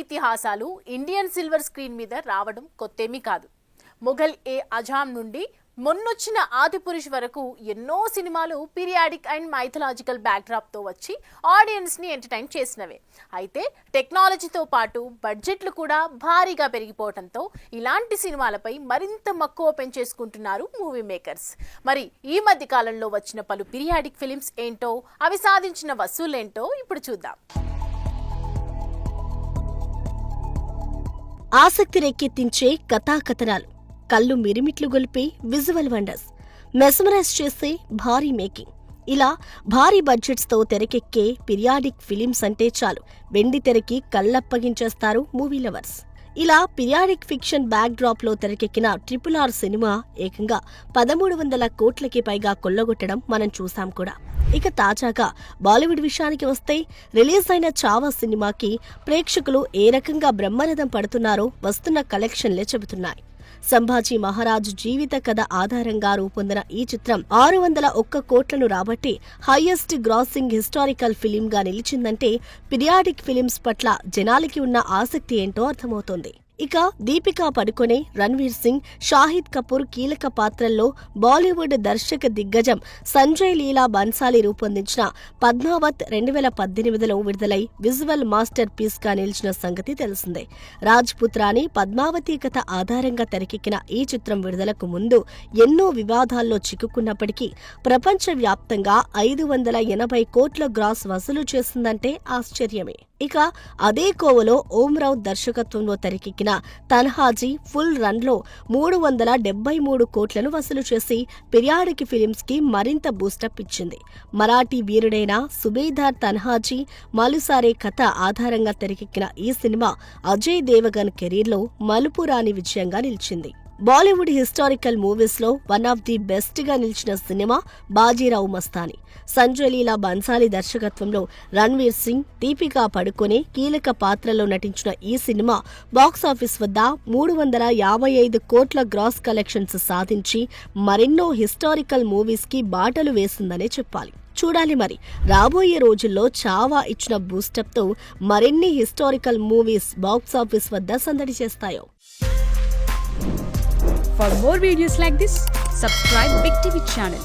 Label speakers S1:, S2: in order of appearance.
S1: ఇతిహాసాలు Indian silver screen మీద రావడం కొత్తేమీ కాదు. మొఘల్ అజాం నుండి మొన్నొచ్చిన ఆదిపురుష్ వరకు ఎన్నో సినిమాలు పీరియాడిక్ అండ్ మైథలాజికల్ బ్యాక్డ్రాప్ తో వచ్చి ఆడియన్స్ ని ఎంటర్టైన్ చేసినవే. అయితే టెక్నాలజీతో పాటు బడ్జెట్లు కూడా భారీగా పెరిగిపోవడంతో ఇలాంటి సినిమాలపై మరింత మక్కువ పెంచేసుకుంటున్నారు మూవీ మేకర్స్. మరి ఈ మధ్య కాలంలో వచ్చిన పలు పీరియాడిక్ ఫిలిమ్స్ ఏంటో, అవి సాధించిన వసూలేంటో ఇప్పుడు చూద్దాం.
S2: ఆసక్తి రేకెత్తించే కథాకథనాలు, కళ్ళు మిరిమిట్లు గొలిపే విజువల్ వండర్స్, మెస్మరైజ్ చేసే భారీ మేకింగ్, ఇలా భారీ బడ్జెట్స్తో తెరకెక్కే పీరియాడిక్ ఫిలిమ్స్ అంటే చాలు వెండి తెరకి కళ్ళప్పగించేస్తారు మూవీ లవర్స్. ఇలా పీరియాడిక్ ఫిక్షన్ బ్యాక్ డ్రాప్ లో తెరకెక్కిన RRR సినిమా ఏకంగా 1300 కోట్లకి పైగా కొల్లగొట్టడం మనం చూసాం కూడా. ఇక తాజాగా బాలీవుడ్ విషయానికి వస్తే రిలీజ్ అయిన చావా సినిమాకి ప్రేక్షకులు ఏ రకంగా బ్రహ్మరథం పడుతున్నారో వస్తున్న కలెక్షన్లే చెబుతున్నాయి. సంభాజీ మహారాజ్ జీవిత కథ ఆధారంగా రూపొందిన ఈ చిత్రం 601 కోట్లను రాబట్టి హైయెస్ట్ గ్రాసింగ్ హిస్టారికల్ ఫిలిం గా నిలిచిందంటే పీరియాడిక్ ఫిలిమ్స్ పట్ల జనాలకి ఉన్న ఆసక్తి ఏంటో అర్థమవుతోంది. ఇక దీపికా పడుకొనే, రణ్వీర్ సింగ్, షాహిద్ కపూర్ కీలక పాత్రల్లో బాలీవుడ్ దర్శక దిగ్గజం సంజయ్ లీలా బన్సాలి రూపొందించిన పద్మావత్ 2018లో విడుదలై విజువల్ మాస్టర్ పీస్ గా నిలిచిన సంగతి తెలిసిందే. రాజ్ పుత్రాని పద్మావతి కథ ఆధారంగా తెరకెక్కిన ఈ చిత్రం విడుదలకు ముందు ఎన్నో వివాదాల్లో చిక్కుకున్నప్పటికీ ప్రపంచవ్యాప్తంగా 580 కోట్ల గ్రాస్ వసూలు చేసిందంటే ఆశ్చర్యమే. ఇక అదే కోవలో ఓంరావ్ దర్శకత్వంలో తెరకెక్కిన తన్హాజీ ఫుల్ రన్ లో 373 కోట్లను వసూలు చేసి పీరియాడిక్ ఫిలిమ్స్ కి మరింత బూస్టప్ ఇచ్చింది. మరాఠీ వీరుడైన సుబేదార్ తన్హాజీ మలుసారే కథ ఆధారంగా తెరకెక్కిన ఈ సినిమా అజయ్ దేవగన్ కెరీర్లో మలుపురాని విజయంగా నిలిచింది. బాలీవుడ్ హిస్టారికల్ మూవీస్ లో వన్ ఆఫ్ ది బెస్ట్ గా నిలిచిన సినిమా బాజీరావు మస్తానీ. సంజయ్ లీలా బన్సాలి దర్శకత్వంలో రణ్వీర్ సింగ్, దీపికా పడుకొనే కీలక పాత్రలో నటించిన ఈ సినిమా బాక్సాఫీస్ వద్ద 355 కోట్ల గ్రాస్ కలెక్షన్స్ సాధించి మరెన్నో హిస్టారికల్ మూవీస్ కి బాటలు వేసిందనే చెప్పాలి. చూడాలి మరి రాబోయే రోజుల్లో చావా ఇచ్చిన బూస్టప్ తో మరిన్ని హిస్టారికల్ మూవీస్ బాక్సాఫీస్ వద్ద సందడి చేస్తాయో.
S3: For more videos like this, subscribe Big TV channel.